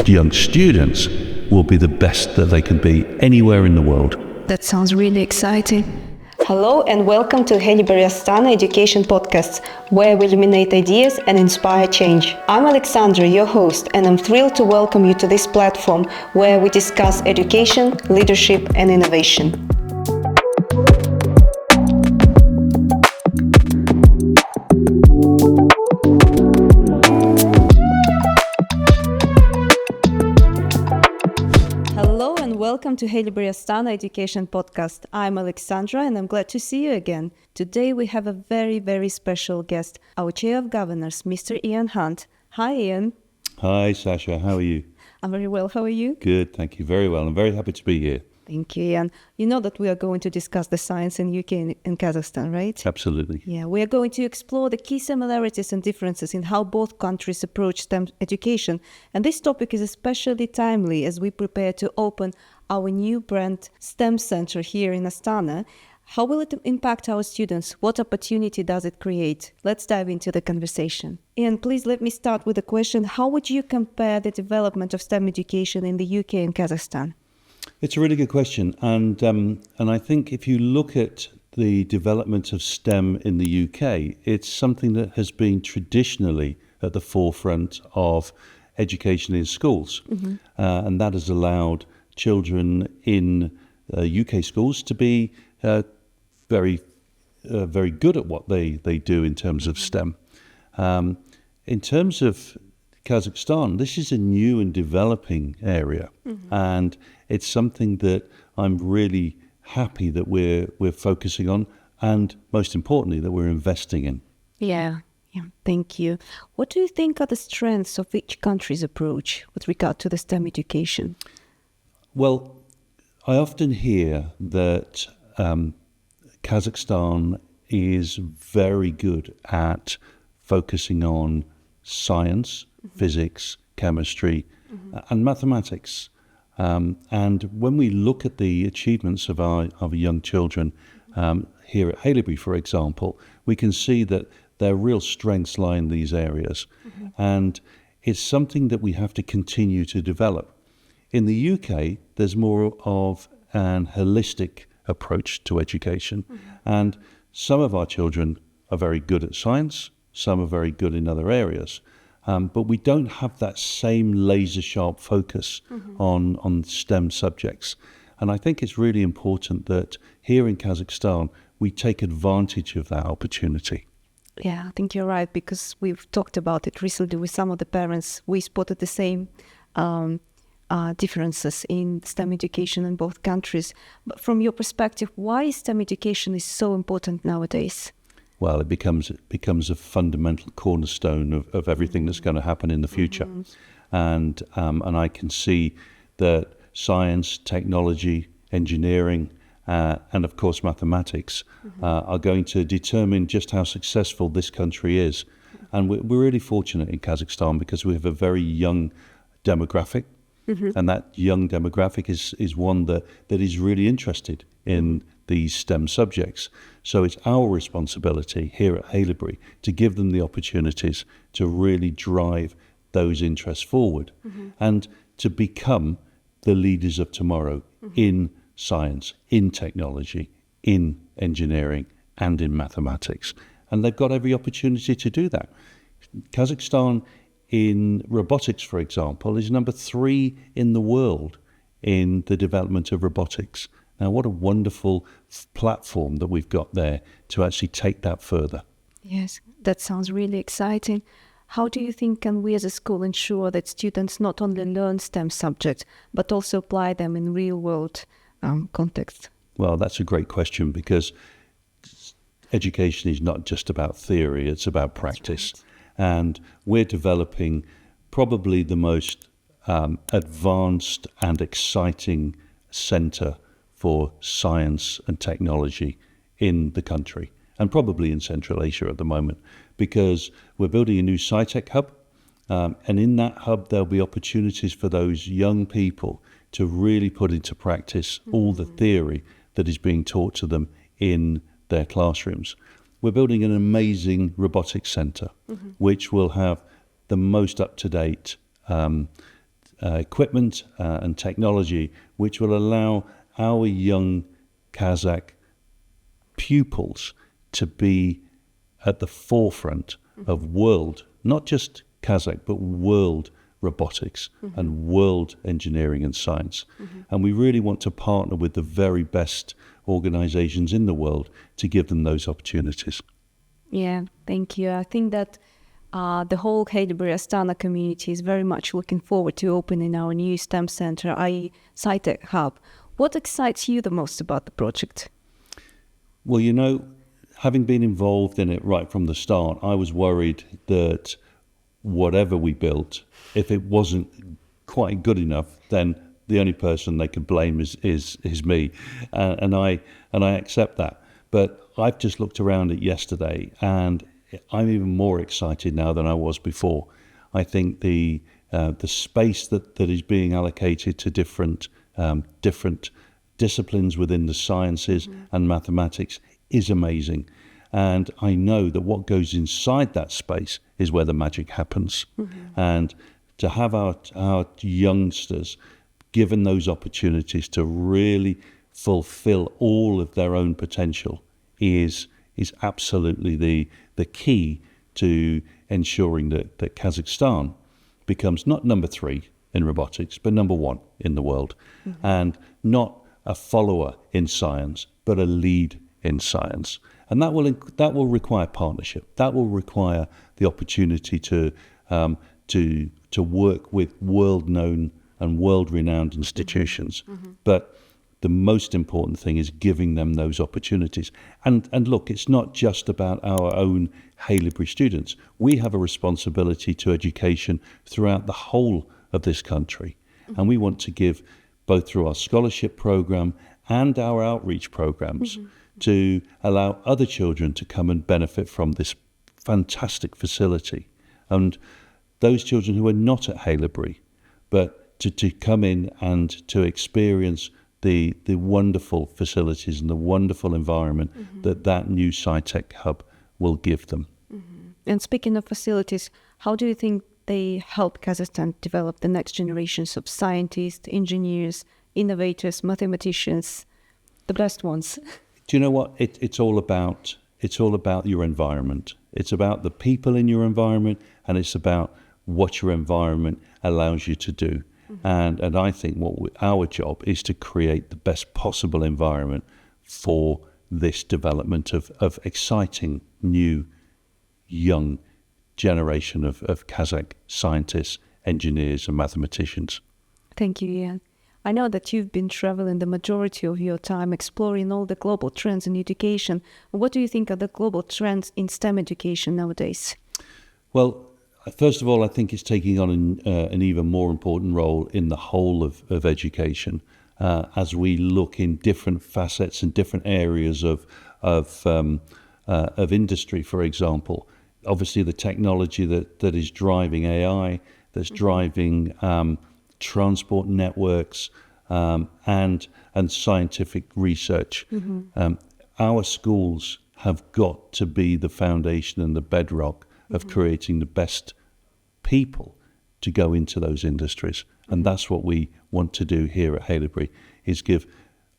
young students will be the best that they can be anywhere in the world. That sounds really exciting. Hello and welcome to Haileybury Astana Education Podcast, where we illuminate ideas and inspire change. I'm Alexandra, your host, and I'm thrilled to welcome you to this platform where we discuss education, leadership, and innovation. Welcome to Haileybury Astana Education Podcast. I'm Alexandra and I'm glad to see you again. Today we have a very, very special guest, our Chair of Governors, Mr. Ian Hunt. Hi, Ian. Hi, Sasha. How are you? I'm very well. How are you? Good. Thank you. Very well. I'm very happy to be here. Thank you, Ian. You know that we are going to discuss the science in UK and Kazakhstan, right? Absolutely. Yeah, we are going to explore the key similarities and differences in how both countries approach STEM education. And this topic is especially timely as we prepare to open our new brand STEM Center here in Astana. How will it impact our students? What opportunity does it create? Let's dive into the conversation. Ian, please let me start with a question. How would you compare the development of STEM education in the UK and Kazakhstan? It's a really good question. And I think if you look at the development of STEM in the UK, it's something that has been traditionally at the forefront of education in schools. Mm-hmm. And that has allowed children in UK schools to be very good at what they do in terms of STEM. In terms of Kazakhstan, this is a new and developing area, mm-hmm. and it's something that I'm really happy that we're focusing on, and most importantly, that we're investing in. Yeah, thank you. What do you think are the strengths of each country's approach with regard to the STEM education? Well, I often hear that Kazakhstan is very good at focusing on science, mm-hmm. physics, chemistry, mm-hmm. and mathematics. And when we look at the achievements of our young children here at Haileybury, for example, we can see that their real strengths lie in these areas. Mm-hmm. And it's something that we have to continue to develop. In the UK, there's more of an holistic approach to education. Mm-hmm. And some of our children are very good at science, some are very good in other areas. But we don't have that same laser-sharp focus mm-hmm. on STEM subjects. And I think it's really important that here in Kazakhstan, we take advantage of that opportunity. Yeah, I think you're right, because we've talked about it recently with some of the parents. We spotted the same differences in STEM education in both countries. But from your perspective, why STEM education is so important nowadays? Well, it becomes a fundamental cornerstone of everything that's going to happen in the future. Mm-hmm. And I can see that science, technology, engineering, and of course mathematics mm-hmm. Are going to determine just how successful this country is. And we're really fortunate in Kazakhstan because we have a very young demographic. Mm-hmm. And that young demographic is one that is really interested in these STEM subjects. So it's our responsibility here at Haileybury to give them the opportunities to really drive those interests forward mm-hmm. and to become the leaders of tomorrow mm-hmm. in science, in technology, in engineering, and in mathematics. And they've got every opportunity to do that. Kazakhstan in robotics, for example, is number 3 in the world in the development of robotics. Now, what a wonderful platform that we've got there to actually take that further. Yes, that sounds really exciting. How do you think can we as a school ensure that students not only learn STEM subjects, but also apply them in real-world context? Well, that's a great question, because education is not just about theory, it's about practice. Right. And we're developing probably the most advanced and exciting centre for science and technology in the country, and probably in Central Asia at the moment, because we're building a new Sci-Tech hub, and in that hub there'll be opportunities for those young people to really put into practice all the theory that is being taught to them in their classrooms. We're building an amazing robotics centre, which will have the most up-to-date equipment and technology which will allow our young Kazakh pupils to be at the forefront of world, not just Kazakh, but world robotics and world engineering and science. And we really want to partner with the very best organizations in the world to give them those opportunities. Yeah, thank you. I think that the whole Haileybury Astana community is very much looking forward to opening our new STEM center, i.e. Sci-Tech Hub. What excites you the most about the project? Well, you know, having been involved in it right from the start, I was worried that whatever we built, if it wasn't quite good enough, then the only person they could blame is me, and I accept that. But I've just looked around it yesterday, and I'm even more excited now than I was before. I think the space that is being allocated to different disciplines within the sciences and mathematics is amazing. And I know that what goes inside that space is where the magic happens. And to have our youngsters given those opportunities to really fulfill all of their own potential is absolutely the key to ensuring that Kazakhstan becomes not number 3 in robotics, but number 1 in the world. And not a follower in science, but a lead in science. And that will require partnership. That will require the opportunity to work with world-known and world-renowned institutions. But the most important thing is giving them those opportunities. And look, it's not just about our own Haileybury students. We have a responsibility to education throughout the whole of this country. And we want to give, both through our scholarship program and our outreach programs, to allow other children to come and benefit from this fantastic facility. And those children who are not at Haileybury, but to come in and to experience the wonderful facilities and the wonderful environment that new Sci-Tech Hub will give them. And speaking of facilities, how do you think they help Kazakhstan develop the next generations of scientists, engineers, innovators, mathematicians, the best ones? Do you know what? It's all about your environment. It's about the people in your environment, and it's about what your environment allows you to do. And I think our job is to create the best possible environment for this development of exciting new young generation of Kazakh scientists, engineers and mathematicians. Thank you, Ian. I know that you've been traveling the majority of your time exploring all the global trends in education. What do you think are the global trends in STEM education nowadays? Well, first of all, I think it's taking on an even more important role in the whole of education as we look in different facets and different areas of industry, for example. Obviously, the technology that is driving AI, that's driving transport networks and scientific research. Our schools have got to be the foundation and the bedrock of creating the best people to go into those industries. And that's what we want to do here at Haileybury, is give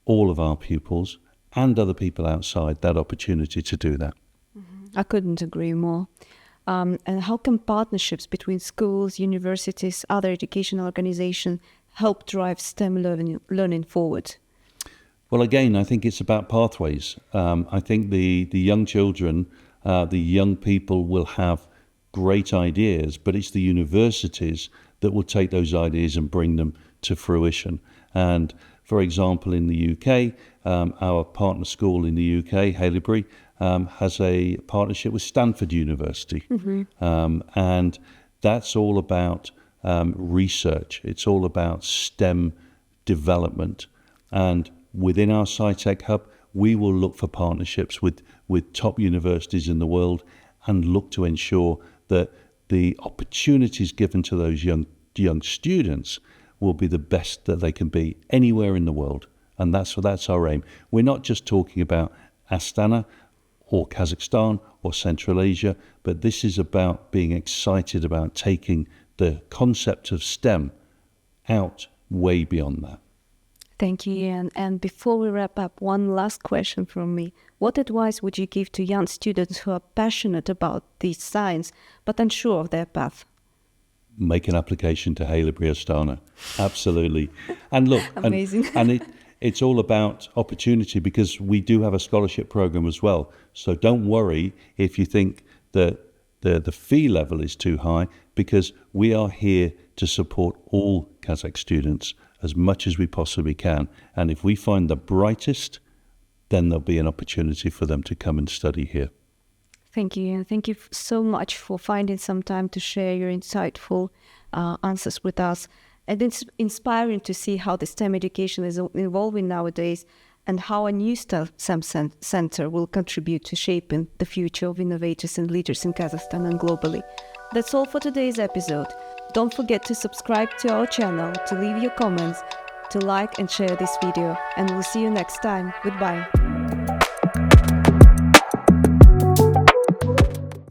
all of our pupils and other people outside that opportunity to do that. I couldn't agree more. And how can partnerships between schools, universities, other educational organizations help drive STEM learning forward? Well, again, I think it's about pathways. I think the young children, the young people will have great ideas, but it's the universities that will take those ideas and bring them to fruition. And for example, in the UK, our partner school in the UK, Haileybury, has a partnership with Stanford University. And that's all about research. It's all about STEM development. And within our Sci-Tech Hub, we will look for partnerships with top universities in the world and look to ensure that the opportunities given to those young students will be the best that they can be anywhere in the world. And that's our aim. We're not just talking about Astana or Kazakhstan or Central Asia, but this is about being excited about taking the concept of STEM out way beyond that. Thank you, Ian. And before we wrap up, one last question from me. What advice would you give to young students who are passionate about this science but unsure of their path? Make an application to Haileybury Astana. Absolutely. And look, Amazing. and it's all about opportunity, because we do have a scholarship program as well. So don't worry if you think that the fee level is too high, because we are here to support all Kazakh students as much as we possibly can. And if we find the brightest, then there'll be an opportunity for them to come and study here. Thank you, and thank you so much for finding some time to share your insightful answers with us. And it's inspiring to see how the STEM education is evolving nowadays, and how a new STEM center will contribute to shaping the future of innovators and leaders in Kazakhstan and globally. That's all for today's episode. Don't forget to subscribe to our channel, to leave your comments, to like and share this video, and we'll see you next time. Goodbye.